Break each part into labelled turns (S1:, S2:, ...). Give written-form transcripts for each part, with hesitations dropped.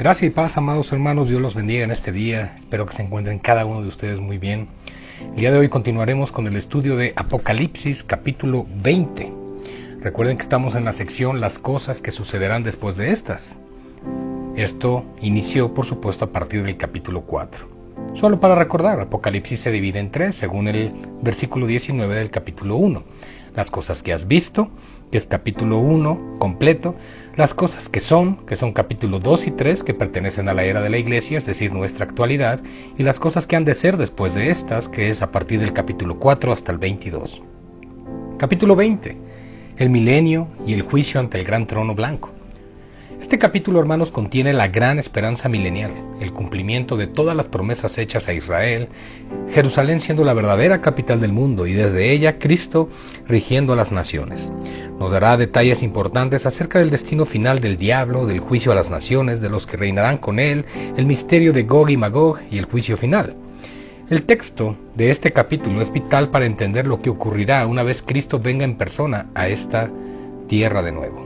S1: Gracias y paz, amados hermanos, Dios los bendiga en este día. Espero que se encuentren cada uno de ustedes muy bien. El día de hoy continuaremos con el estudio de Apocalipsis capítulo 20. Recuerden que estamos en la sección Las cosas que sucederán después de estas. Esto inició, por supuesto, a partir del capítulo 4. Solo para recordar, Apocalipsis se divide en tres, según el versículo 19 del capítulo 1. Las cosas que has visto, que es capítulo 1 completo, las cosas que son capítulo 2 y 3, que pertenecen a la era de la iglesia, es decir, nuestra actualidad, y las cosas que han de ser después de estas, que es a partir del capítulo 4 hasta el 22. Capítulo 20, el milenio y el juicio ante el gran trono blanco. Este capítulo, hermanos, contiene la gran esperanza milenial, el cumplimiento de todas las promesas hechas a Israel, Jerusalén siendo la verdadera capital del mundo y desde ella Cristo rigiendo a las naciones. Nos dará detalles importantes acerca del destino final del diablo, del juicio a las naciones, de los que reinarán con él, el misterio de Gog y Magog y el juicio final. El texto de este capítulo es vital para entender lo que ocurrirá una vez Cristo venga en persona a esta tierra de nuevo.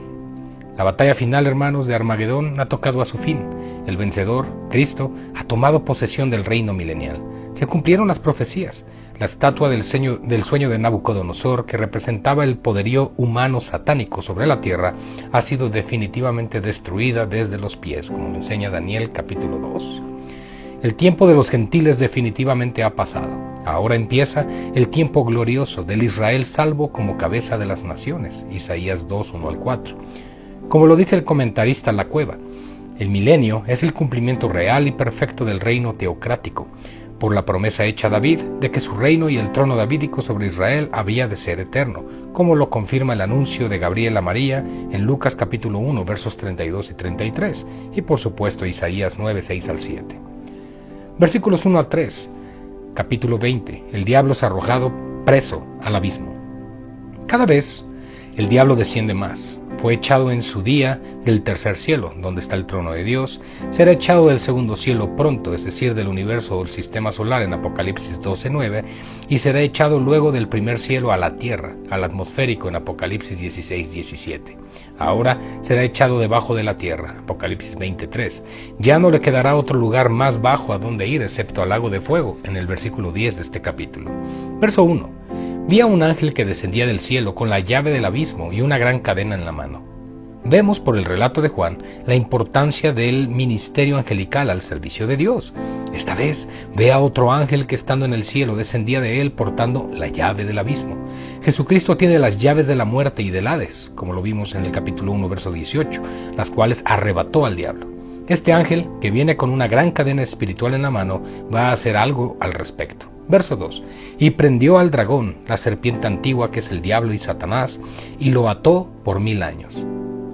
S1: La batalla final, hermanos, de Armagedón ha tocado a su fin. El vencedor, Cristo, ha tomado posesión del reino milenial. Se cumplieron las profecías. La estatua del sueño de Nabucodonosor, que representaba el poderío humano satánico sobre la tierra, ha sido definitivamente destruida desde los pies, como lo enseña Daniel capítulo 2. El tiempo de los gentiles definitivamente ha pasado. Ahora empieza el tiempo glorioso del Israel salvo como cabeza de las naciones. Isaías 2, 1 al 4. Como lo dice el comentarista La Cueva, el milenio es el cumplimiento real y perfecto del reino teocrático, por la promesa hecha a David de que su reino y el trono davídico sobre Israel había de ser eterno, como lo confirma el anuncio de Gabriel a María en Lucas capítulo 1, versos 32 y 33, y por supuesto Isaías 9, 6 al 7. Versículos 1 a 3, capítulo 20, el diablo es arrojado preso al abismo. Cada vez el diablo desciende más. Fue echado en su día del tercer cielo, donde está el trono de Dios. Será echado del segundo cielo pronto, es decir, del universo o el sistema solar en Apocalipsis 12:9, y será echado luego del primer cielo a la tierra, al atmosférico en Apocalipsis 16:17. Ahora será echado debajo de la tierra, Apocalipsis 20:3. Ya no le quedará otro lugar más bajo a donde ir, excepto al lago de fuego, en el versículo 10 de este capítulo. Verso 1. Vi a un ángel que descendía del cielo con la llave del abismo y una gran cadena en la mano. Vemos por el relato de Juan la importancia del ministerio angelical al servicio de Dios. Esta vez ve a otro ángel que estando en el cielo descendía de él portando la llave del abismo. Jesucristo tiene las llaves de la muerte y del Hades, como lo vimos en el capítulo 1, verso 18, las cuales arrebató al diablo. Este ángel, que viene con una gran cadena espiritual en la mano, va a hacer algo al respecto. Verso 2. Y prendió al dragón, la serpiente antigua que es el diablo y Satanás, y lo ató por 1000 años.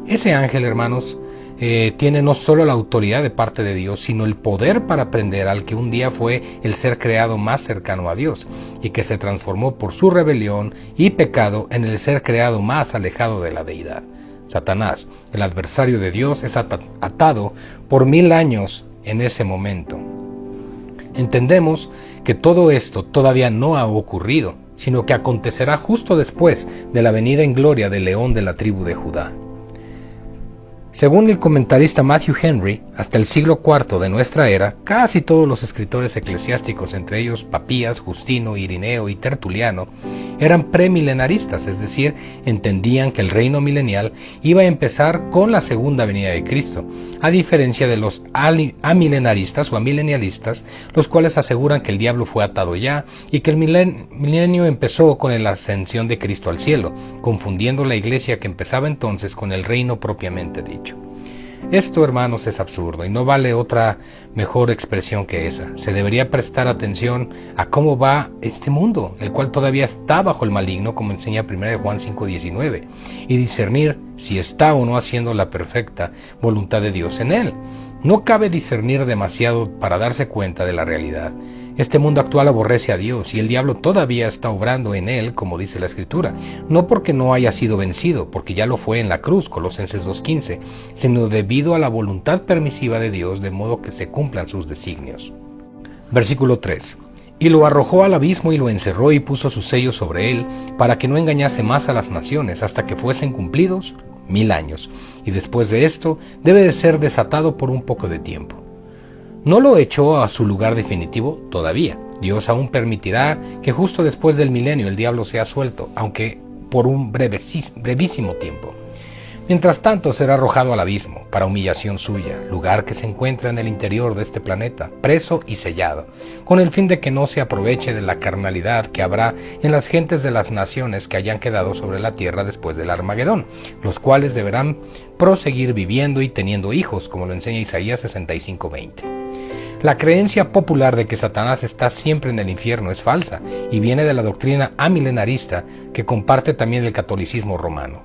S1: Ese ángel, hermanos, tiene no solo la autoridad de parte de Dios, sino el poder para prender al que un día fue el ser creado más cercano a Dios, y que se transformó por su rebelión y pecado en el ser creado más alejado de la deidad. Satanás, el adversario de Dios, es atado por 1000 años en ese momento. Entendemos que todo esto todavía no ha ocurrido, sino que acontecerá justo después de la venida en gloria del león de la tribu de Judá. Según el comentarista Matthew Henry, hasta el siglo IV de nuestra era, casi todos los escritores eclesiásticos, entre ellos Papías, Justino, Irineo y Tertuliano, eran premilenaristas, es decir, entendían que el reino milenial iba a empezar con la segunda venida de Cristo, a diferencia de los amilenaristas o amilenialistas, los cuales aseguran que el diablo fue atado ya y que el milenio empezó con la ascensión de Cristo al cielo, confundiendo la iglesia que empezaba entonces con el reino propiamente dicho. Esto, hermanos, es absurdo y no vale otra mejor expresión que esa. Se debería prestar atención a cómo va este mundo, el cual todavía está bajo el maligno, como enseña 1 Juan 5:19, y discernir si está o no haciendo la perfecta voluntad de Dios en él. No cabe discernir demasiado para darse cuenta de la realidad. Este mundo actual aborrece a Dios y el diablo todavía está obrando en él, como dice la Escritura, no porque no haya sido vencido, porque ya lo fue en la cruz, Colosenses 2:15, sino debido a la voluntad permisiva de Dios, de modo que se cumplan sus designios. Versículo 3. Y lo arrojó al abismo y lo encerró y puso sus sellos sobre él, para que no engañase más a las naciones hasta que fuesen cumplidos 1000 años, y después de esto debe de ser desatado por un poco de tiempo. No lo echó a su lugar definitivo todavía. Dios aún permitirá que justo después del milenio el diablo sea suelto, aunque por un brevísimo tiempo. Mientras tanto será arrojado al abismo, para humillación suya, lugar que se encuentra en el interior de este planeta, preso y sellado, con el fin de que no se aproveche de la carnalidad que habrá en las gentes de las naciones que hayan quedado sobre la tierra después del Armagedón, los cuales deberán proseguir viviendo y teniendo hijos, como lo enseña Isaías 65:20. La creencia popular de que Satanás está siempre en el infierno es falsa y viene de la doctrina amilenarista que comparte también el catolicismo romano.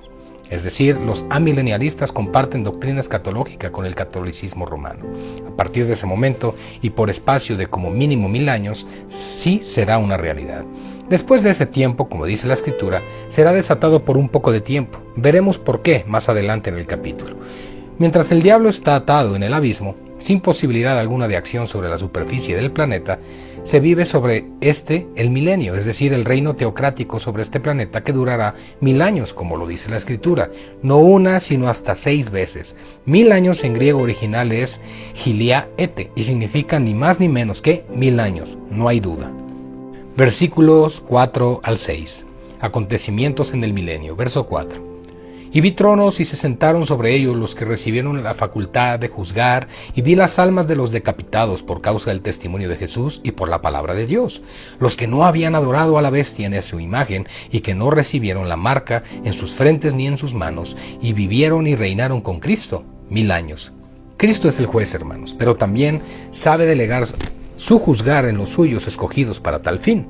S1: Es decir, los amilenialistas comparten doctrina escatológica con el catolicismo romano. A partir de ese momento, y por espacio de como mínimo 1000 años, sí será una realidad. Después de ese tiempo, como dice la Escritura, será desatado por un poco de tiempo. Veremos por qué más adelante en el capítulo. Mientras el diablo está atado en el abismo, sin posibilidad alguna de acción sobre la superficie del planeta, se vive sobre el milenio, es decir, el reino teocrático sobre este planeta que durará 1000 años, como lo dice la Escritura, no una, sino hasta 6 veces. 1000 años en griego original es gilia ete, y significa ni más ni menos que 1000 años, no hay duda. Versículos 4 al 6. Acontecimientos en el milenio, verso 4. Y vi tronos y se sentaron sobre ellos los que recibieron la facultad de juzgar, y vi las almas de los decapitados por causa del testimonio de Jesús y por la palabra de Dios, los que no habían adorado a la bestia en su imagen y que no recibieron la marca en sus frentes ni en sus manos, y vivieron y reinaron con Cristo 1000 años. Cristo es el juez, hermanos, pero también sabe delegar su juzgar en los suyos escogidos para tal fin.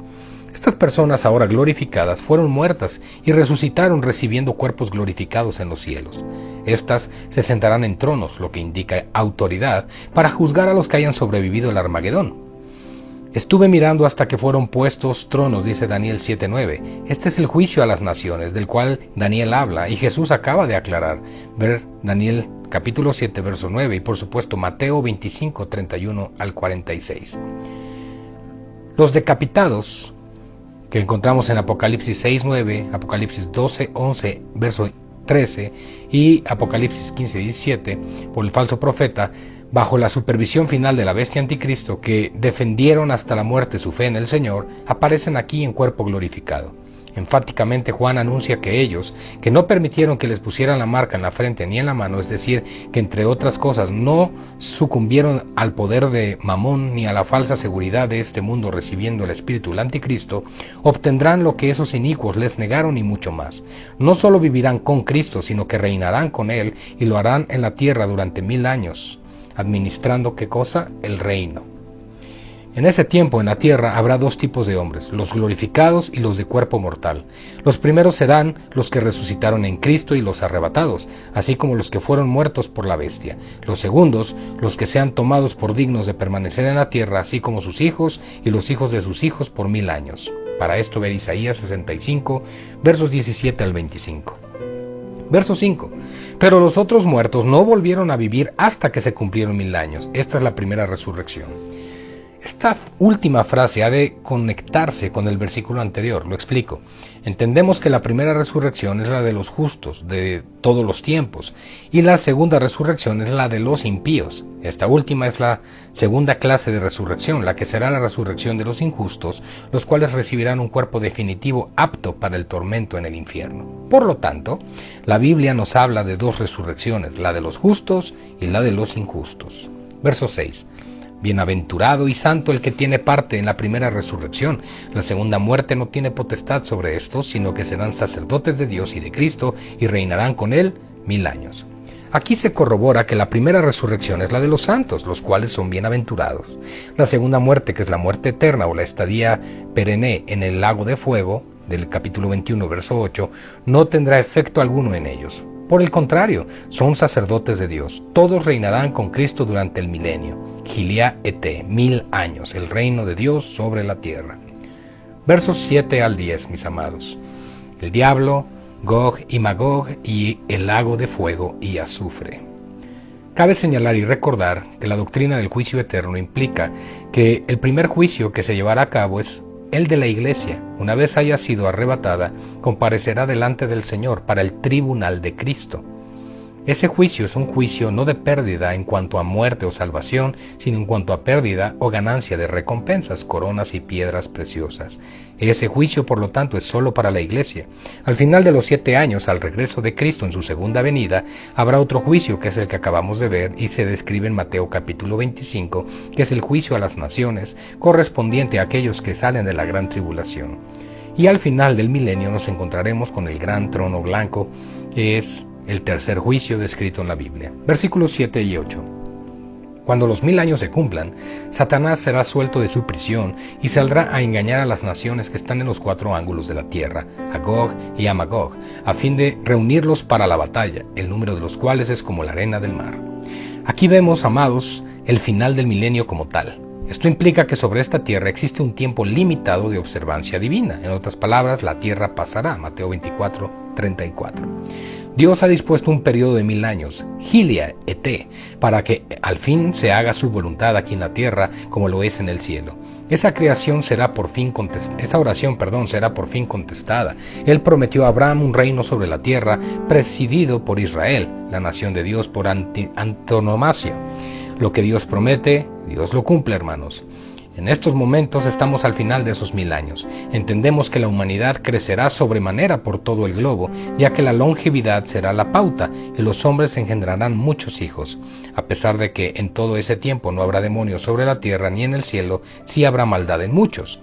S1: Estas personas ahora glorificadas fueron muertas y resucitaron recibiendo cuerpos glorificados en los cielos. Estas se sentarán en tronos, lo que indica autoridad, para juzgar a los que hayan sobrevivido el Armagedón. Estuve mirando hasta que fueron puestos tronos, dice Daniel 7:9. Este es el juicio a las naciones, del cual Daniel habla, y Jesús acaba de aclarar. Ver Daniel capítulo 7, verso 9, y por supuesto Mateo 25, 31 al 46. Los decapitados que encontramos en Apocalipsis 6:9, Apocalipsis 12:11, verso 13 y Apocalipsis 15:17, por el falso profeta, bajo la supervisión final de la bestia anticristo, que defendieron hasta la muerte su fe en el Señor, aparecen aquí en cuerpo glorificado. Enfáticamente Juan anuncia que ellos, que no permitieron que les pusieran la marca en la frente ni en la mano, es decir, que entre otras cosas no sucumbieron al poder de Mamón ni a la falsa seguridad de este mundo recibiendo el espíritu del anticristo, obtendrán lo que esos inicuos les negaron y mucho más. No solo vivirán con Cristo, sino que reinarán con Él y lo harán en la tierra durante 1000 años, administrando ¿qué cosa? El reino. En ese tiempo en la tierra habrá dos tipos de hombres, los glorificados y los de cuerpo mortal. Los primeros serán los que resucitaron en Cristo y los arrebatados, así como los que fueron muertos por la bestia. Los segundos, los que sean tomados por dignos de permanecer en la tierra, así como sus hijos y los hijos de sus hijos por 1000 años. Para esto ver Isaías 65, versos 17 al 25. Verso 5. Pero los otros muertos no volvieron a vivir hasta que se cumplieron 1000 años. Esta es la primera resurrección. Esta última frase ha de conectarse con el versículo anterior, lo explico. Entendemos que la primera resurrección es la de los justos, de todos los tiempos, y la segunda resurrección es la de los impíos. Esta última es la segunda clase de resurrección, la que será la resurrección de los injustos, los cuales recibirán un cuerpo definitivo apto para el tormento en el infierno. Por lo tanto, la Biblia nos habla de dos resurrecciones, la de los justos y la de los injustos. Verso 6. Bienaventurado y santo el que tiene parte en la primera resurrección. La segunda muerte no tiene potestad sobre estos, sino que serán sacerdotes de Dios y de Cristo, y reinarán con él 1000 años. Aquí se corrobora que la primera resurrección es la de los santos, los cuales son bienaventurados. La segunda muerte, que es la muerte eterna o la estadía perenne en el lago de fuego, del capítulo 21, verso 8, no tendrá efecto alguno en ellos. Por el contrario, son sacerdotes de Dios. Todos reinarán con Cristo durante el milenio. Gilia ete, 1000 años, el reino de Dios sobre la tierra. Versos 7 al 10, mis amados. El diablo, Gog y Magog y el lago de fuego y azufre. Cabe señalar y recordar que la doctrina del juicio eterno implica que el primer juicio que se llevará a cabo es el de la iglesia. Una vez haya sido arrebatada, comparecerá delante del Señor para el tribunal de Cristo. Ese juicio es un juicio no de pérdida en cuanto a muerte o salvación, sino en cuanto a pérdida o ganancia de recompensas, coronas y piedras preciosas. Ese juicio, por lo tanto, es solo para la iglesia. Al final de los 7 años, al regreso de Cristo en su segunda venida, habrá otro juicio que es el que acabamos de ver y se describe en Mateo capítulo 25, que es el juicio a las naciones, correspondiente a aquellos que salen de la gran tribulación. Y al final del milenio nos encontraremos con el gran trono blanco, que es el tercer juicio descrito en la Biblia. Versículos 7 y 8. Cuando los 1000 años se cumplan, Satanás será suelto de su prisión y saldrá a engañar a las naciones que están en los 4 ángulos de la tierra, a Gog y a Magog, a fin de reunirlos para la batalla, el número de los cuales es como la arena del mar. Aquí vemos, amados, el final del milenio como tal. Esto implica que sobre esta tierra existe un tiempo limitado de observancia divina. En otras palabras, la tierra pasará. Mateo 24, 34. Dios ha dispuesto un periodo de 1000 años, Gilia et, para que al fin se haga su voluntad aquí en la tierra como lo es en el cielo. Esa oración será por fin contestada. Él prometió a Abraham un reino sobre la tierra presidido por Israel, la nación de Dios por antonomasia. Lo que Dios promete, Dios lo cumple, hermanos. En estos momentos estamos al final de esos 1000 años. Entendemos que la humanidad crecerá sobremanera por todo el globo, ya que la longevidad será la pauta y los hombres engendrarán muchos hijos. A pesar de que en todo ese tiempo no habrá demonios sobre la tierra ni en el cielo, sí habrá maldad en muchos.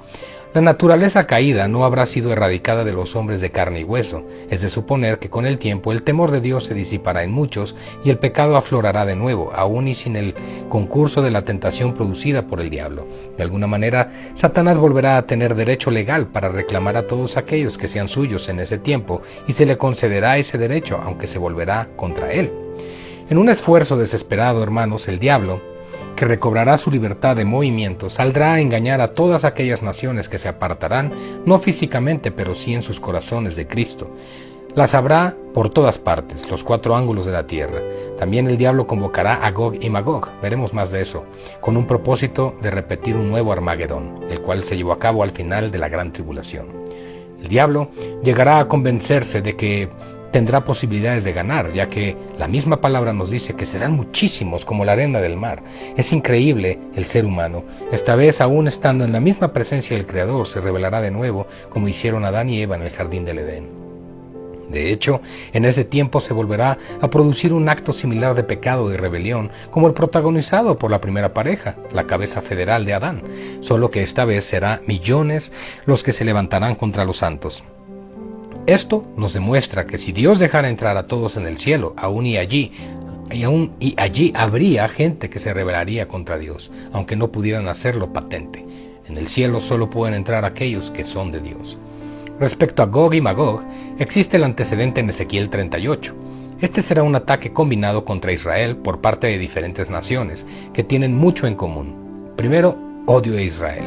S1: La naturaleza caída no habrá sido erradicada de los hombres de carne y hueso. Es de suponer que con el tiempo el temor de Dios se disipará en muchos y el pecado aflorará de nuevo, aún y sin el concurso de la tentación producida por el diablo. De alguna manera, Satanás volverá a tener derecho legal para reclamar a todos aquellos que sean suyos en ese tiempo y se le concederá ese derecho, aunque se volverá contra él. En un esfuerzo desesperado, hermanos, el diablo, que recobrará su libertad de movimiento, saldrá a engañar a todas aquellas naciones que se apartarán, no físicamente, pero sí en sus corazones de Cristo. Las habrá por todas partes, los 4 ángulos de la tierra. También el diablo convocará a Gog y Magog, veremos más de eso, con un propósito de repetir un nuevo Armagedón, el cual se llevó a cabo al final de la gran tribulación. El diablo llegará a convencerse de que tendrá posibilidades de ganar, ya que la misma palabra nos dice que serán muchísimos como la arena del mar. Es increíble el ser humano. Esta vez, aún estando en la misma presencia del Creador, se revelará de nuevo como hicieron Adán y Eva en el jardín del Edén. De hecho, en ese tiempo se volverá a producir un acto similar de pecado y rebelión, como el protagonizado por la primera pareja, la cabeza federal de Adán, solo que esta vez será millones los que se levantarán contra los santos. Esto nos demuestra que si Dios dejara entrar a todos en el cielo, aún y allí habría gente que se rebelaría contra Dios, aunque no pudieran hacerlo patente. En el cielo solo pueden entrar aquellos que son de Dios. Respecto a Gog y Magog, existe el antecedente en Ezequiel 38. Este será un ataque combinado contra Israel por parte de diferentes naciones, que tienen mucho en común. Primero, odio a Israel.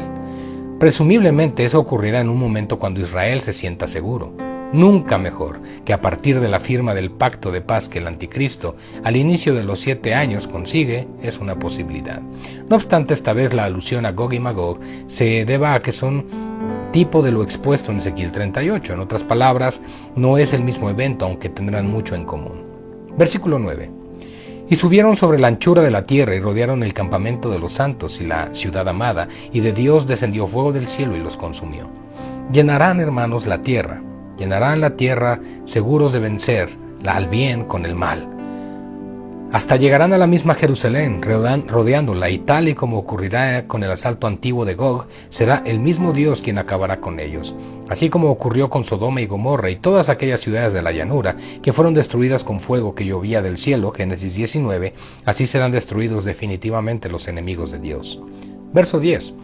S1: Presumiblemente eso ocurrirá en un momento cuando Israel se sienta seguro. Nunca mejor que a partir de la firma del pacto de paz que el anticristo al inicio de los 7 años consigue, es una posibilidad. No obstante, esta vez la alusión a Gog y Magog se deba a que son tipo de lo expuesto en Ezequiel 38. En otras palabras, no es el mismo evento, aunque tendrán mucho en común. Versículo 9. Y subieron sobre la anchura de la tierra y rodearon el campamento de los santos y la ciudad amada, y de Dios descendió fuego del cielo y los consumió. Llenarán, hermanos, la tierra. Llenarán la tierra seguros de vencer al bien con el mal. Hasta llegarán a la misma Jerusalén, rodeándola, y tal y como ocurrirá con el asalto antiguo de Gog, será el mismo Dios quien acabará con ellos. Así como ocurrió con Sodoma y Gomorra y todas aquellas ciudades de la llanura, que fueron destruidas con fuego que llovía del cielo, Génesis 19, así serán destruidos definitivamente los enemigos de Dios. Verso 10.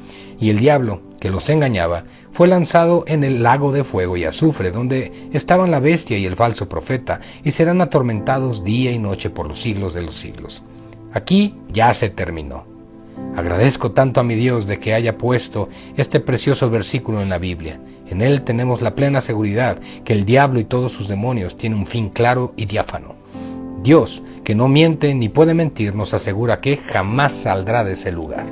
S1: Y el diablo, que los engañaba, fue lanzado en el lago de fuego y azufre, donde estaban la bestia y el falso profeta, y serán atormentados día y noche por los siglos de los siglos. Aquí ya se terminó. Agradezco tanto a mi Dios de que haya puesto este precioso versículo en la Biblia. En él tenemos la plena seguridad que el diablo y todos sus demonios tienen un fin claro y diáfano. Dios, que no miente ni puede mentir, nos asegura que jamás saldrá de ese lugar.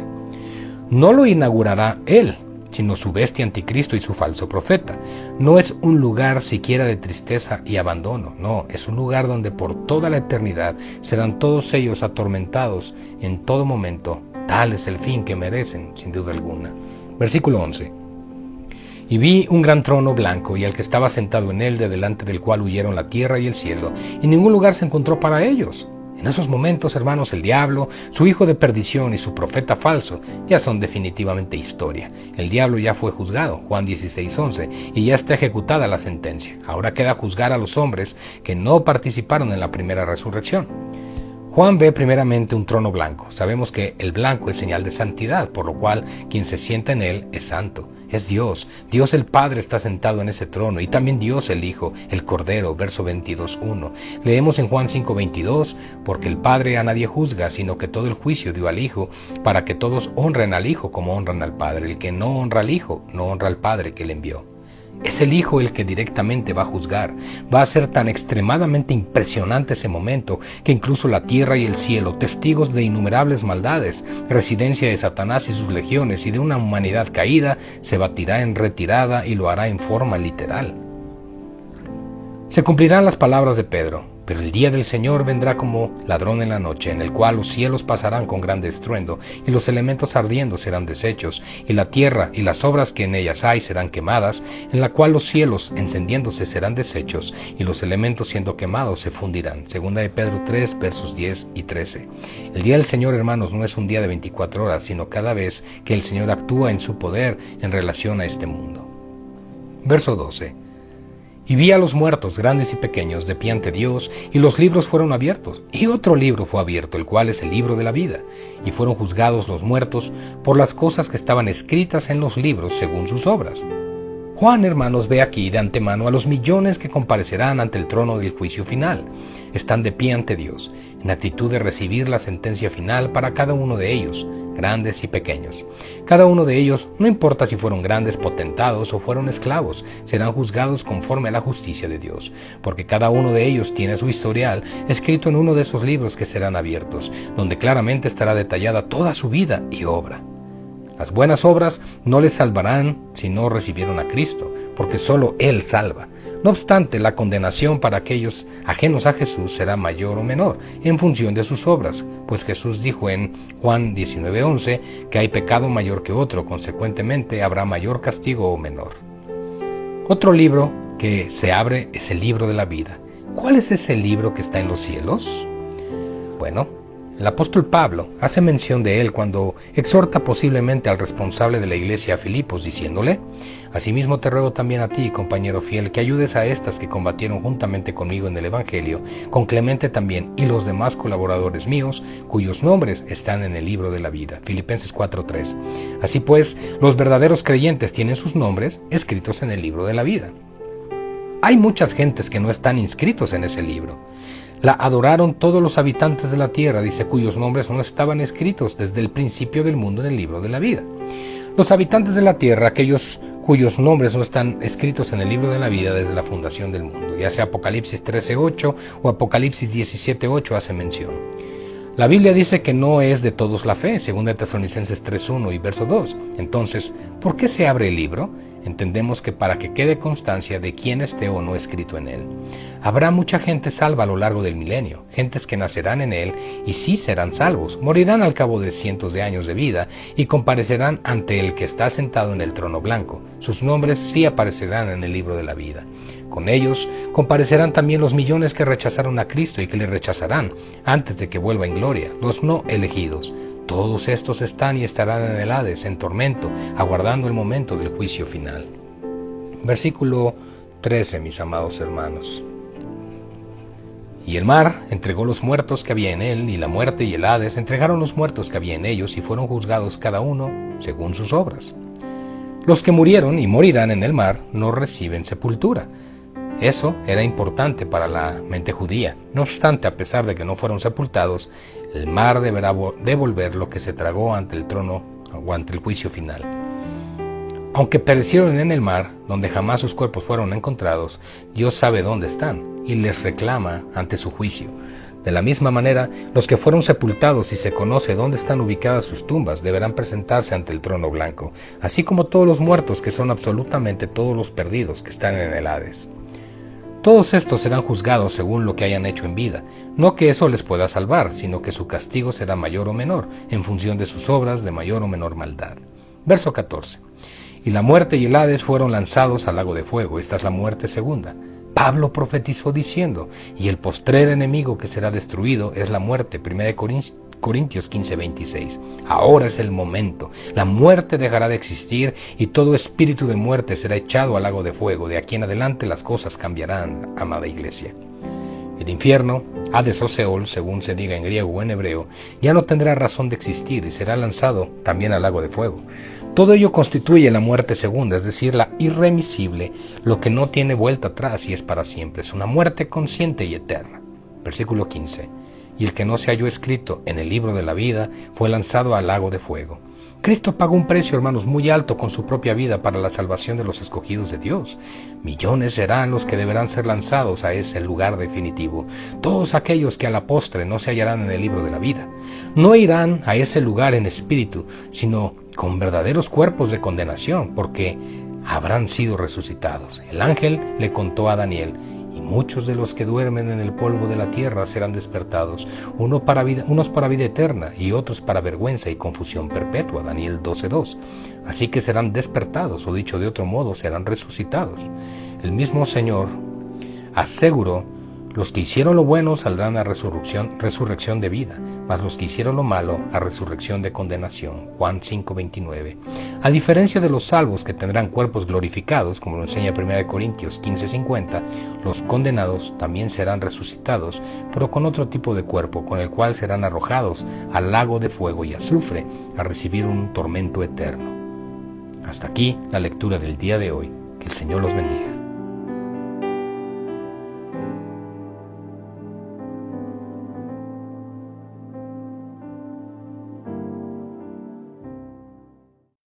S1: No lo inaugurará él, sino su bestia anticristo y su falso profeta. No es un lugar siquiera de tristeza y abandono, no, es un lugar donde por toda la eternidad serán todos ellos atormentados en todo momento. Tal es el fin que merecen, sin duda alguna. Versículo 11. Y vi un gran trono blanco y al que estaba sentado en él, de delante del cual huyeron la tierra y el cielo, y ningún lugar se encontró para ellos. En esos momentos, hermanos, el diablo, su hijo de perdición y su profeta falso ya son definitivamente historia. El diablo ya fue juzgado, Juan 16:11, y ya está ejecutada la sentencia. Ahora queda juzgar a los hombres que no participaron en la primera resurrección. Juan ve primeramente un trono blanco. Sabemos que el blanco es señal de santidad, por lo cual quien se sienta en él es santo. Es Dios. Dios el Padre está sentado en ese trono, y también Dios el Hijo, el Cordero, verso 22:1. Leemos en Juan 5:22, porque el Padre a nadie juzga, sino que todo el juicio dio al Hijo, para que todos honren al Hijo como honran al Padre. El que no honra al Hijo, no honra al Padre que le envió. Es el Hijo el que directamente va a juzgar. Va a ser tan extremadamente impresionante ese momento que incluso la tierra y el cielo, testigos de innumerables maldades, residencia de Satanás y sus legiones y de una humanidad caída, se batirá en retirada y lo hará en forma literal. Se cumplirán las palabras de Pedro. Pero el día del Señor vendrá como ladrón en la noche, en el cual los cielos pasarán con grande estruendo, y los elementos ardiendo serán deshechos, y la tierra y las obras que en ellas hay serán quemadas, en la cual los cielos encendiéndose serán deshechos, y los elementos siendo quemados se fundirán. Segunda de Pedro 3, versos 10 y 13. El día del Señor, hermanos, no es un día de 24 horas, sino cada vez que el Señor actúa en su poder en relación a este mundo. Verso 12. Y vi a los muertos, grandes y pequeños, de pie ante Dios, y los libros fueron abiertos, y otro libro fue abierto, el cual es el libro de la vida. Y fueron juzgados los muertos por las cosas que estaban escritas en los libros según sus obras. Juan, hermanos, ve aquí de antemano a los millones que comparecerán ante el trono del juicio final. Están de pie ante Dios, en actitud de recibir la sentencia final para cada uno de ellos, grandes y pequeños. Cada uno de ellos, no importa si fueron grandes potentados o fueron esclavos, serán juzgados conforme a la justicia de Dios, porque cada uno de ellos tiene su historial escrito en uno de esos libros que serán abiertos, donde claramente estará detallada toda su vida y obra. Las buenas obras no les salvarán si no recibieron a Cristo, porque solo Él salva. No obstante, la condenación para aquellos ajenos a Jesús será mayor o menor, en función de sus obras, pues Jesús dijo en Juan 19:11 que hay pecado mayor que otro, consecuentemente habrá mayor castigo o menor. Otro libro que se abre es el libro de la vida. ¿Cuál es ese libro que está en los cielos? Bueno, el apóstol Pablo hace mención de él cuando exhorta posiblemente al responsable de la iglesia a Filipos, diciéndole: asimismo te ruego también a ti, compañero fiel, que ayudes a estas que combatieron juntamente conmigo en el Evangelio, con Clemente también y los demás colaboradores míos, cuyos nombres están en el libro de la vida. Filipenses 4:3. Así pues, los verdaderos creyentes tienen sus nombres escritos en el libro de la vida. Hay muchas gentes que no están inscritos en ese libro. La adoraron todos los habitantes de la tierra, dice, cuyos nombres no estaban escritos desde el principio del mundo en el libro de la vida. Los habitantes de la tierra, aquellos cuyos nombres no están escritos en el libro de la vida desde la fundación del mundo, ya sea Apocalipsis 13:8 o Apocalipsis 17:8 hace mención. La Biblia dice que no es de todos la fe, según Tesalonicenses 3:1 y verso 2. Entonces, ¿por qué se abre el libro? Entendemos que para que quede constancia de quién esté o no escrito en él. Habrá mucha gente salva a lo largo del milenio, gentes que nacerán en él y sí serán salvos, morirán al cabo de cientos de años de vida y comparecerán ante el que está sentado en el trono blanco. Sus nombres sí aparecerán en el libro de la vida. Con ellos comparecerán también los millones que rechazaron a Cristo y que le rechazarán antes de que vuelva en gloria, los no elegidos. Todos estos están y estarán en el Hades, en tormento, aguardando el momento del juicio final. Versículo 13, mis amados hermanos. Y el mar entregó los muertos que había en él, y la muerte y el Hades entregaron los muertos que había en ellos, y fueron juzgados cada uno según sus obras. Los que murieron y morirán en el mar no reciben sepultura. Eso era importante para la mente judía. No obstante, a pesar de que no fueron sepultados, el mar deberá devolver lo que se tragó ante el trono o ante el juicio final. Aunque perecieron en el mar, donde jamás sus cuerpos fueron encontrados, Dios sabe dónde están y les reclama ante su juicio. De la misma manera, los que fueron sepultados y se conoce dónde están ubicadas sus tumbas deberán presentarse ante el trono blanco, así como todos los muertos, que son absolutamente todos los perdidos que están en el Hades. Todos estos serán juzgados según lo que hayan hecho en vida, no que eso les pueda salvar, sino que su castigo será mayor o menor, en función de sus obras de mayor o menor maldad. Verso 14. Y la muerte y el Hades fueron lanzados al lago de fuego. Esta es la muerte segunda. Pablo profetizó diciendo, y el postrer enemigo que será destruido es la muerte. 1 Corintios 15:26. Ahora es el momento. La muerte dejará de existir y todo espíritu de muerte será echado al lago de fuego. De aquí en adelante las cosas cambiarán, amada iglesia. El infierno, Hades o Seol, según se diga en griego o en hebreo, ya no tendrá razón de existir y será lanzado también al lago de fuego. Todo ello constituye la muerte segunda, es decir, la irremisible, lo que no tiene vuelta atrás y es para siempre. Es una muerte consciente y eterna. Versículo 15. Y el que no se halló escrito en el libro de la vida fue lanzado al lago de fuego. Cristo pagó un precio, hermanos, muy alto con su propia vida para la salvación de los escogidos de Dios. Millones serán los que deberán ser lanzados a ese lugar definitivo. Todos aquellos que a la postre no se hallarán en el libro de la vida. No irán a ese lugar en espíritu, sino con verdaderos cuerpos de condenación, porque habrán sido resucitados. El ángel le contó a Daniel, y muchos de los que duermen en el polvo de la tierra serán despertados, unos para vida eterna y otros para vergüenza y confusión perpetua. Daniel 12:2. Así que serán despertados, o dicho de otro modo, serán resucitados. El mismo Señor aseguró, los que hicieron lo bueno saldrán a resurrección de vida, mas los que hicieron lo malo a resurrección de condenación. Juan 5:29. A diferencia de los salvos que tendrán cuerpos glorificados, como lo enseña 1 Corintios 15:50, los condenados también serán resucitados, pero con otro tipo de cuerpo, con el cual serán arrojados al lago de fuego y azufre, a recibir un tormento eterno. Hasta aquí la lectura del día de hoy. Que el Señor los bendiga.